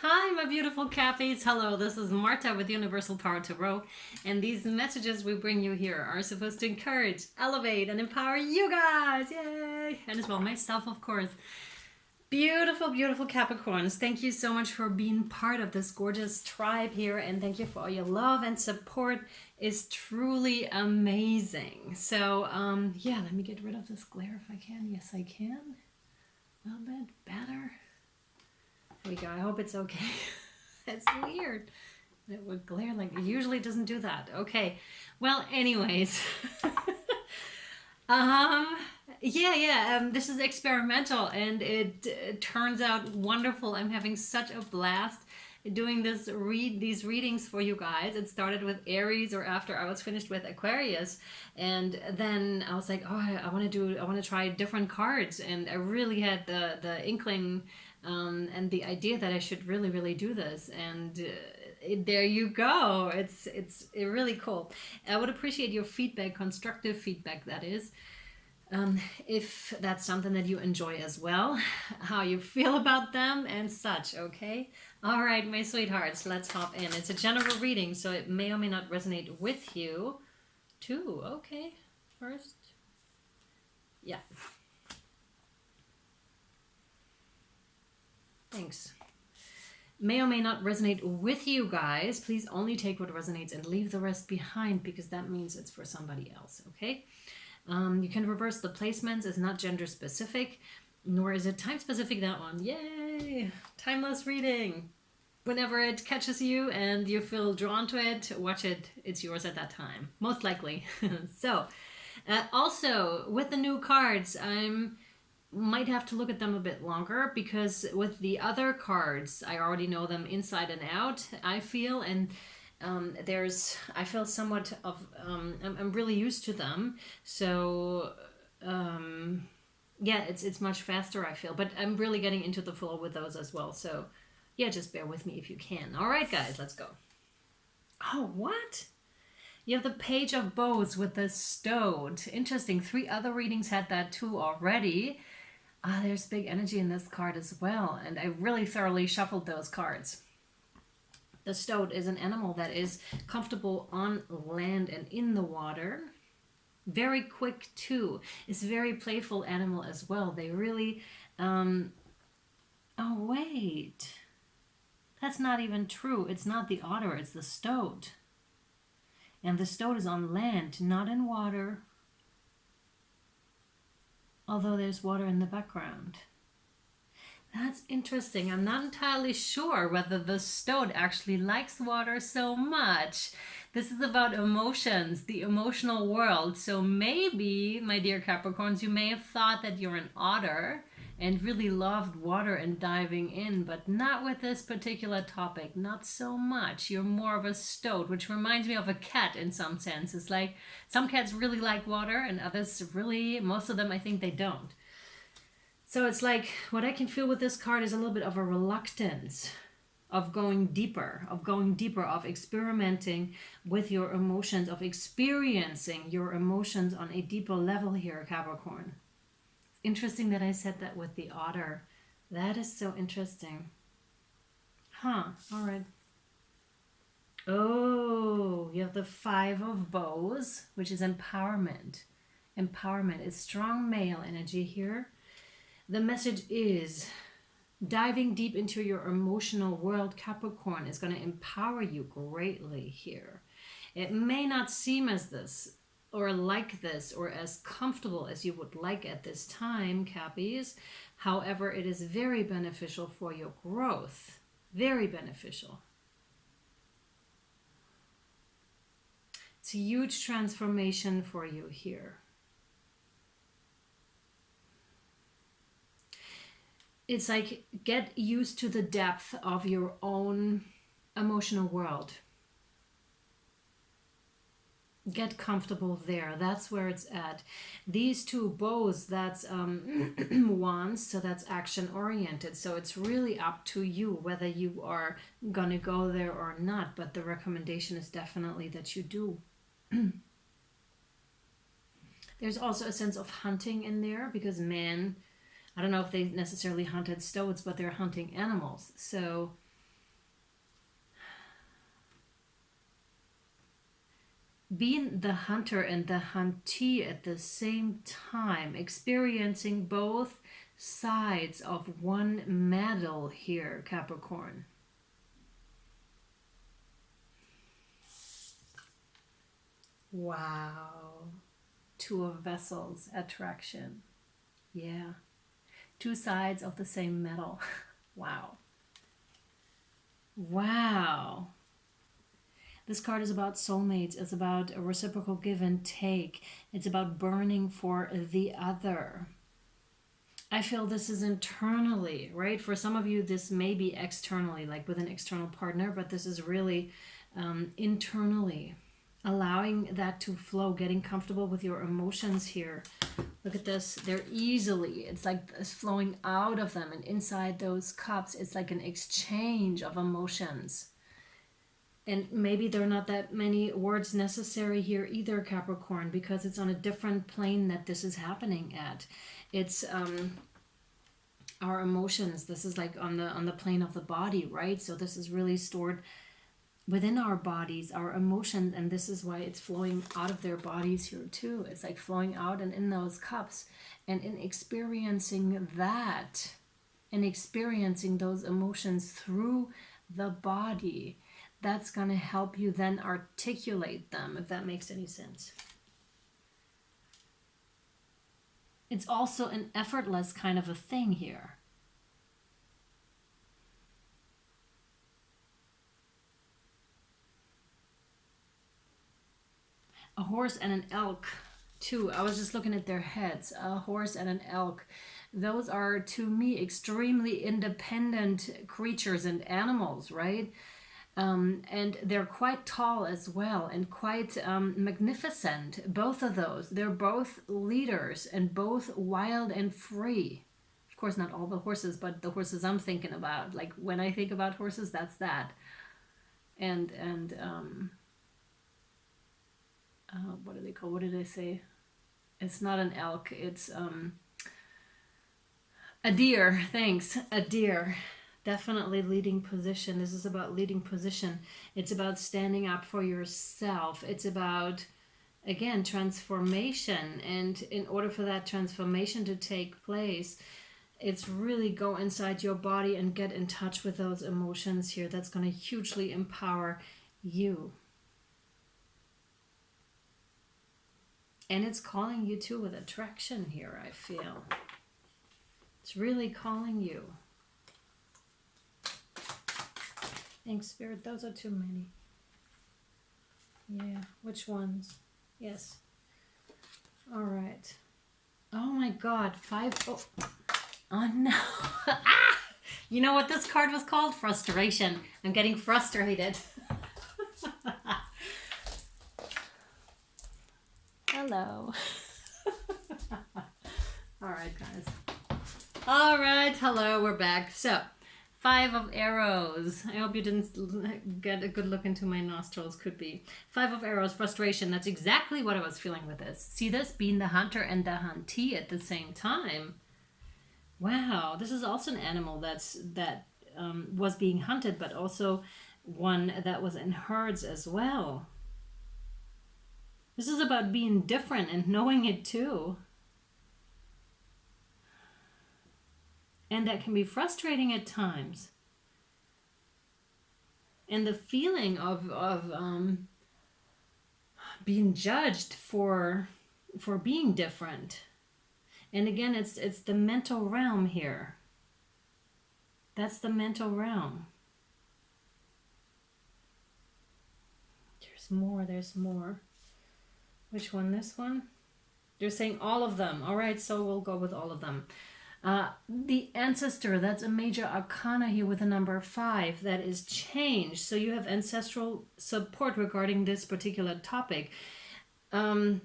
Hi, my beautiful Cappies. Hello, this is Marthe with Universal Power Tarot, and these messages we bring you here are supposed to encourage, elevate, and empower you guys. Yay! And as well myself, of course. Beautiful, beautiful Capricorns. Thank you so much for being part of this gorgeous tribe here, and thank you for all your love and support. Is truly amazing. So, yeah, let me get rid of this glare if I can. Yes, I can. A little bit better. There we go. I hope it's okay. It's weird. It would glare like it usually doesn't do that. Okay. Well, anyways. This is experimental and it turns out wonderful. I'm having such a blast doing these readings for you guys. It started with Aries, or after I was finished with Aquarius, and then I was like, oh, I want to try different cards, and I really had the inkling and the idea that I should really do this, and there you go. It's really cool. I would appreciate your feedback, constructive feedback, that is. If that's something that you enjoy as well, how you feel about them and such, okay? All right, my sweethearts, let's hop in. It's a general reading, so it may or may not resonate with you too. Okay, first. Yeah. Thanks. May or may not resonate with you guys. Please only take what resonates and leave the rest behind, because that means it's for somebody else, okay? You can reverse the placements. It's not gender specific, nor is it time specific, that one. Yay! Timeless reading. Whenever it catches you and you feel drawn to it, watch it. It's yours at that time, most likely. So, also with the new cards, might have to look at them a bit longer, because with the other cards, I already know them inside and out, I feel, and I feel somewhat of, I'm really used to them. So, yeah, it's much faster, I feel, but I'm really getting into the flow with those as well. So yeah, just bear with me if you can. All right, guys, let's go. Oh, what? You have the Page of Bows with the Stowed. Interesting. 3 other readings had that too already. There's big energy in this card as well, and I really thoroughly shuffled those cards. The Stowed is an animal that is comfortable on land and in the water. Very quick too. It's a very playful animal as well. They really... Oh, wait. That's not even true. It's not the otter. It's the Stowed. And the Stowed is on land, not in water. Although there's water in the background. That's interesting. I'm not entirely sure whether the Stowed actually likes water so much. This is about emotions, the emotional world. So maybe, my dear Capricorns, you may have thought that you're an otter and really loved water and diving in, but not with this particular topic, not so much. You're more of a Stowed, which reminds me of a cat in some sense. It's like some cats really like water and others really, most of them I think they don't. So it's like, what I can feel with this card is a little bit of a reluctance of going deeper, of experimenting with your emotions, of experiencing your emotions on a deeper level here, Capricorn. Interesting that I said that with the otter. That is so interesting. Huh, all right. Oh, you have the 5 of Bows, which is empowerment. Empowerment is strong male energy here. The message is diving deep into your emotional world, Capricorn, is going to empower you greatly here. It may not seem as this or like this or as comfortable as you would like at this time, Cappies. However, it is very beneficial for your growth. Very beneficial. It's a huge transformation for you here. It's like, get used to the depth of your own emotional world. Get comfortable there. That's where it's at. These 2 bows, that's wands, so that's action oriented. So it's really up to you whether you are gonna go there or not. But the recommendation is definitely that you do. There's also a sense of hunting in there, because man, I don't know if they necessarily hunted Stoats, but they're hunting animals. So being the hunter and the huntee at the same time, experiencing both sides of one medal here, Capricorn. Wow. Two of Vessels, attraction. Yeah. Two sides of the same medal. Wow. Wow. This card is about soulmates. It's about a reciprocal give and take. It's about burning for the other. I feel this is internally, right? For some of you, this may be externally, like with an external partner, but this is really internally. Allowing that to flow, getting comfortable with your emotions here. Look at this. They're easily, it's like it's flowing out of them, and inside those cups, it's like an exchange of emotions. And maybe there are not that many words necessary here either, Capricorn, because it's on a different plane that this is happening at. It's our emotions. This is like on the plane of the body, right? So this is really stored within our bodies, our emotions, and this is why it's flowing out of their bodies here too. It's like flowing out and in those cups, and in experiencing that and experiencing those emotions through the body, that's going to help you then articulate them, if that makes any sense. It's also an effortless kind of a thing here. A horse and an elk too. I was just looking at their heads. A horse and an elk. Those are, to me, extremely independent creatures and animals, right? And they're quite tall as well, and quite magnificent. Both of those. They're both leaders and both wild and free. Of course, not all the horses, but the horses I'm thinking about. Like when I think about horses, that's that. And what do they call? What did I say? It's not an elk. It's a deer. Thanks, a deer. Definitely leading position. This is about leading position. It's about standing up for yourself. It's about, again, transformation. And in order for that transformation to take place, it's really go inside your body and get in touch with those emotions here. That's going to hugely empower you. And it's calling you too with attraction here, I feel. It's really calling you. Thanks, Spirit. Those are too many. Yeah, which ones? Yes. All right. Oh my God, 5. Oh no. Ah! You know what this card was called? Frustration. I'm getting frustrated. Hello. All right, guys. All right, hello, we're back. So, 5 of arrows. I hope you didn't get a good look into my nostrils. Could be. 5 of arrows, frustration. That's exactly what I was feeling with this. See this? Being the hunter and the huntee at the same time. Wow, this is also an animal that was being hunted, but also one that was in herds as well. This is about being different and knowing it too. And that can be frustrating at times. And the feeling of being judged for being different. And again, it's the mental realm here. That's the mental realm. There's more. Which one? This one? They're saying all of them. All right, so we'll go with all of them. The ancestor, that's a major arcana here with the number 5. That is change. So you have ancestral support regarding this particular topic. I'm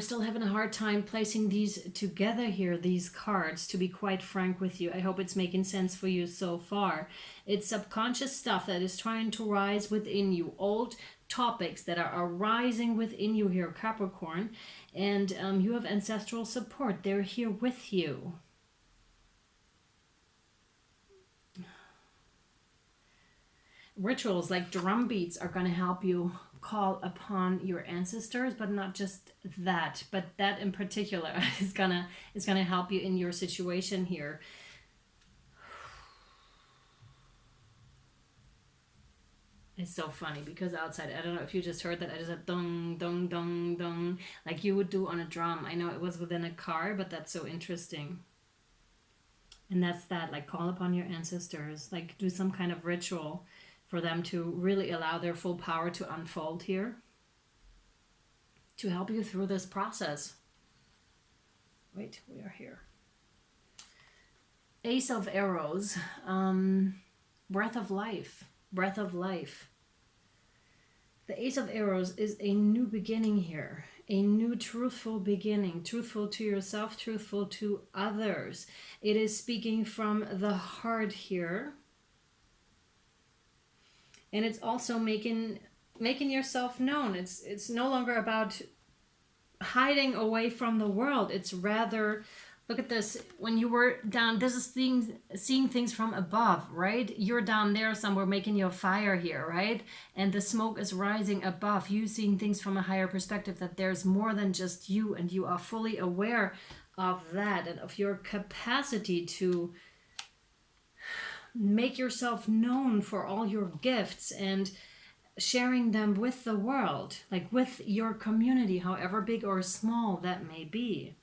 still having a hard time placing these together here, these cards, to be quite frank with you. I hope it's making sense for you so far. It's subconscious stuff that is trying to rise within you, old topics that are arising within you here, Capricorn, and you have ancestral support. They're here with you. Rituals like drum beats are going to help you call upon your ancestors, but not just that, but that in particular is gonna help you in your situation here. It's so funny because outside, I don't know if you just heard that, I just had dong, dong, dong, dong, like you would do on a drum. I know it was within a car, but that's so interesting. And that's that, like call upon your ancestors, like do some kind of ritual for them to really allow their full power to unfold here, to help you through this process. Wait, we are here. Ace of Arrows, breath of life. Breath of life. The Ace of Arrows is a new beginning here, a new truthful beginning, truthful to yourself, truthful to others. It is speaking from the heart here, and it's also making yourself known. It's no longer about hiding away from the world. It's rather, look at this, when you were down, this is seeing things from above, right? You're down there somewhere making your fire here, right? And the smoke is rising above, you seeing things from a higher perspective, that there's more than just you, and you are fully aware of that and of your capacity to make yourself known for all your gifts and sharing them with the world, like with your community, however big or small that may be.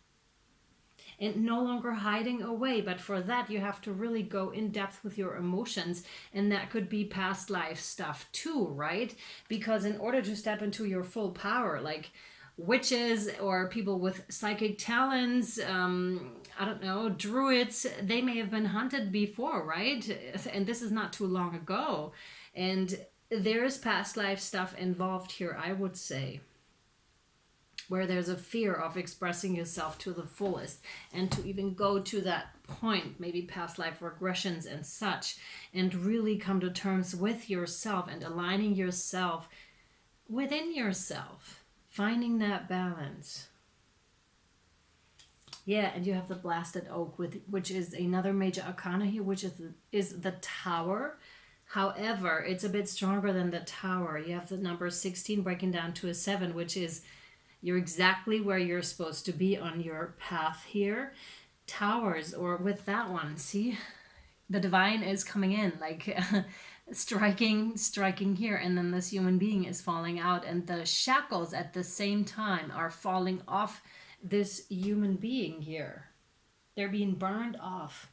And no longer hiding away, but for that you have to really go in depth with your emotions, and that could be past life stuff too, right? Because in order to step into your full power, like witches or people with psychic talents, I don't know, druids, they may have been hunted before, right? And this is not too long ago, and there is past life stuff involved here, I would say, where there's a fear of expressing yourself to the fullest, and to even go to that point, maybe past life regressions and such, and really come to terms with yourself and aligning yourself within yourself, finding that balance. Yeah, and you have the blasted oak, which is another major arcana here, which is the Tower. However, it's a bit stronger than the Tower. You have the number 16 breaking down to a 7, which is you're exactly where you're supposed to be on your path here. Towers, or with that one, see? The divine is coming in, like striking here, and then this human being is falling out, and the shackles at the same time are falling off this human being here. They're being burned off.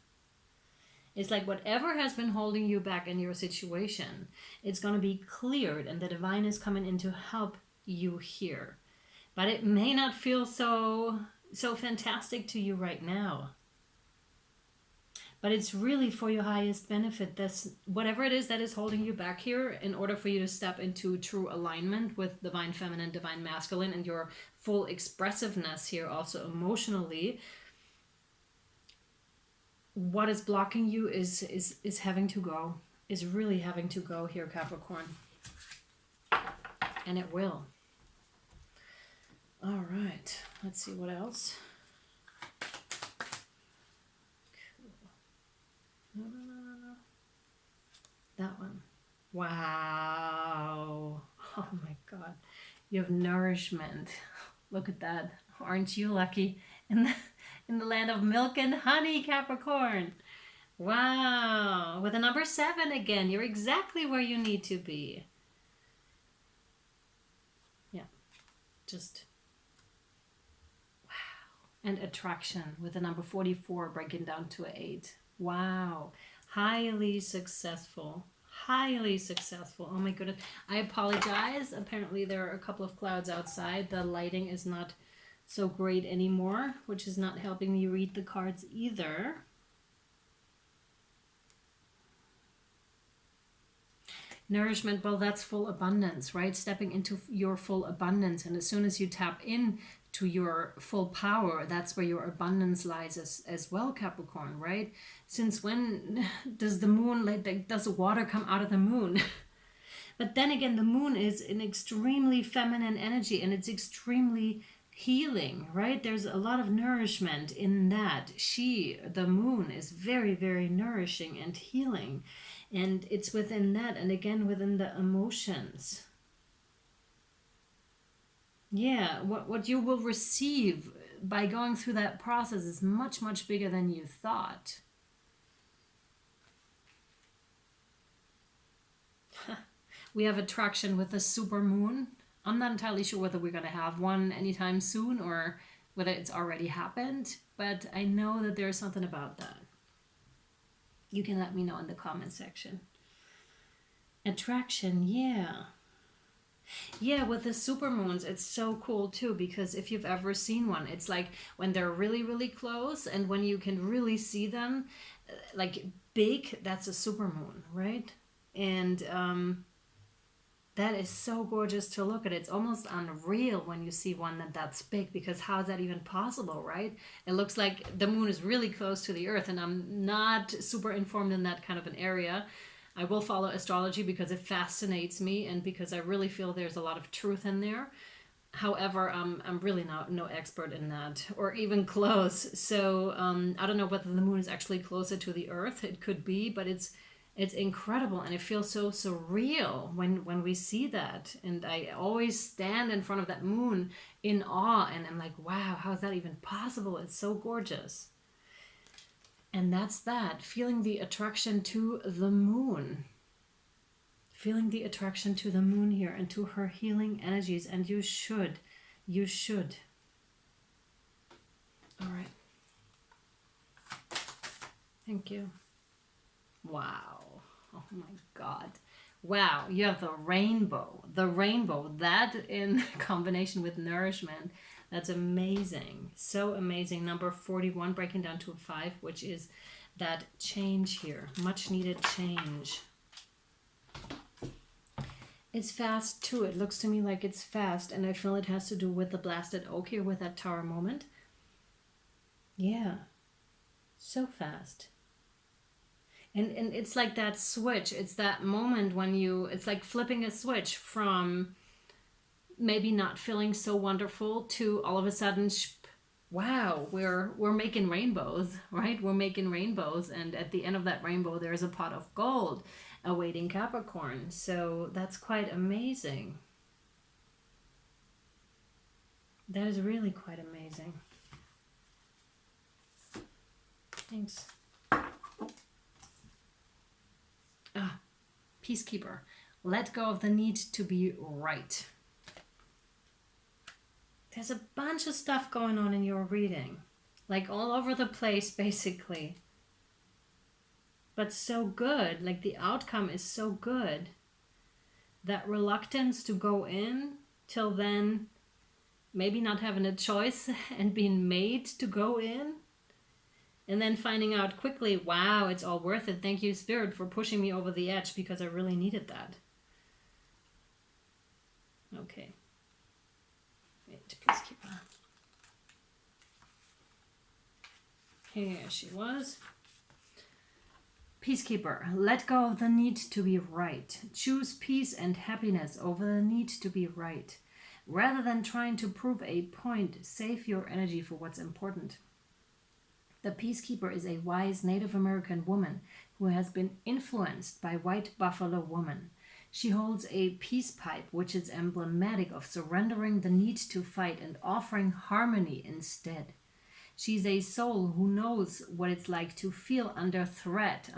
It's like whatever has been holding you back in your situation, it's going to be cleared, and the divine is coming in to help you here. But it may not feel so fantastic to you right now. But it's really for your highest benefit. This, whatever it is that is holding you back here, in order for you to step into true alignment with divine feminine, divine masculine, and your full expressiveness here, also emotionally, what is blocking you is having to go, is really having to go here, Capricorn. And it will. All right, let's see what else. Cool. No. That one. Wow. Oh my God. You have nourishment. Look at that. Aren't you lucky? In the land of milk and honey, Capricorn. Wow. With the number 7 again, you're exactly where you need to be. Yeah. Just and attraction with the number 44 breaking down to an 8. Wow. Highly successful. Highly successful. Oh my goodness. I apologize. Apparently there are a couple of clouds outside. The lighting is not so great anymore, which is not helping me read the cards either. Nourishment, well, that's full abundance, right? Stepping into your full abundance. And as soon as you tap in to your full power, that's where your abundance lies as well, Capricorn, right? Since when does the moon, like, does the water come out of the moon? But then again, the moon is an extremely feminine energy, and it's extremely healing, right? There's a lot of nourishment in that. The moon, is very, very nourishing and healing. And it's within that, and again, within the emotions. Yeah, what you will receive by going through that process is much, much bigger than you thought. We have attraction with the super moon. I'm not entirely sure whether we're going to have one anytime soon or whether it's already happened, but I know that there's something about that. You can let me know in the comment section. Attraction, yeah. Yeah, with the supermoons, it's so cool too, because if you've ever seen one, it's like when they're really, really close and when you can really see them, like big, that's a supermoon, right? And that is so gorgeous to look at. It's almost unreal when you see one that's big, because how is that even possible, right? It looks like the moon is really close to the earth, and I'm not super informed in that kind of an area. I will follow astrology because it fascinates me and because I really feel there's a lot of truth in there. However, I'm really no expert in that or even close. So I don't know whether the moon is actually closer to the earth. It could be, but it's incredible, and it feels so surreal when we see that. And I always stand in front of that moon in awe, and I'm like, wow, how is that even possible? It's so gorgeous. And that's that, feeling the attraction to the moon. Feeling the attraction to the moon here and to her healing energies. And you should. You should. All right. Thank you. Wow. Oh my God. Wow. You have the rainbow. The rainbow. That in combination with nourishment. That's amazing. So amazing. Number 41, breaking down to a 5, which is that change here. Much needed change. It's fast too. It looks to me like it's fast, and I feel it has to do with the blasted oak here with that tower moment. Yeah. So fast. And it's like that switch. It's that moment when it's like flipping a switch from maybe not feeling so wonderful to all of a sudden, wow, we're making rainbows, right? We're making rainbows, and at the end of that rainbow there's a pot of gold awaiting Capricorn. So that's quite amazing. That is really quite amazing. Thanks. Peacekeeper. Let go of the need to be right. There's a bunch of stuff going on in your reading, like all over the place basically, but so good. Like the outcome is so good. That reluctance to go in till then, maybe not having a choice and being made to go in, and then finding out quickly, wow, it's all worth it. Thank you, Spirit, for pushing me over the edge, because I really needed that. Okay. Peacekeeper. Here she was. Peacekeeper, let go of the need to be right. Choose peace and happiness over the need to be right. Rather than trying to prove a point, save your energy for what's important. The Peacekeeper is a wise Native American woman who has been influenced by white buffalo woman. She holds a peace pipe, which is emblematic of surrendering the need to fight and offering harmony instead. She's a soul who knows what it's like to feel under threat,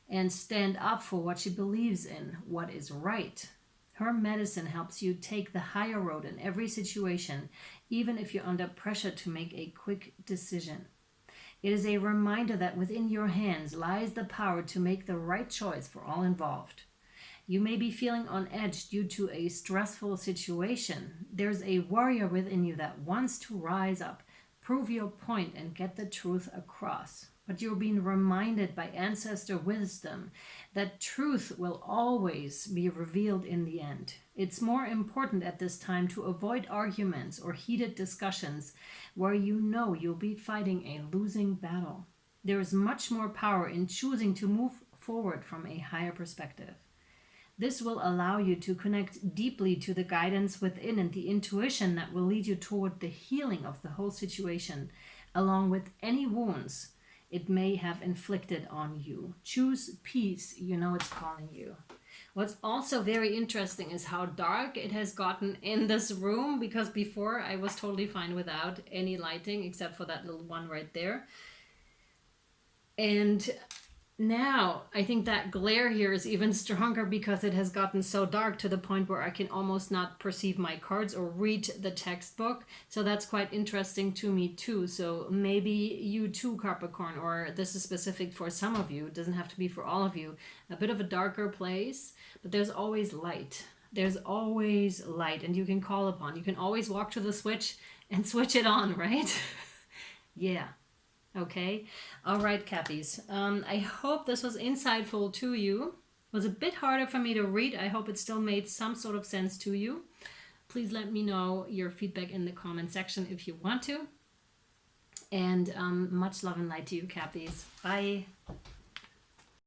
and stand up for what she believes in, what is right. Her medicine helps you take the higher road in every situation, even if you're under pressure to make a quick decision. It is a reminder that within your hands lies the power to make the right choice for all involved. You may be feeling on edge due to a stressful situation. There's a warrior within you that wants to rise up, prove your point, and get the truth across. But you're being reminded by ancestor wisdom that truth will always be revealed in the end. It's more important at this time to avoid arguments or heated discussions where you know you'll be fighting a losing battle. There is much more power in choosing to move forward from a higher perspective. This will allow you to connect deeply to the guidance within and the intuition that will lead you toward the healing of the whole situation, along with any wounds it may have inflicted on you. Choose peace, you know it's calling you. What's also very interesting is how dark it has gotten in this room, because before I was totally fine without any lighting except for that little one right there. And now I think that glare here is even stronger because it has gotten so dark to the point where I can almost not perceive my cards or read the textbook. So that's quite interesting to me too. So maybe you too, Capricorn, or this is specific for some of you, it doesn't have to be for all of you, a bit of a darker place, but there's always light. There's always light, and you can call upon. You can always walk to the switch and switch it on, right? Yeah. Okay. All right, Cappies. I hope this was insightful to you. It was a bit harder for me to read. I hope it still made some sort of sense to you. Please let me know your feedback in the comment section if you want to. And much love and light to you, Cappies. Bye.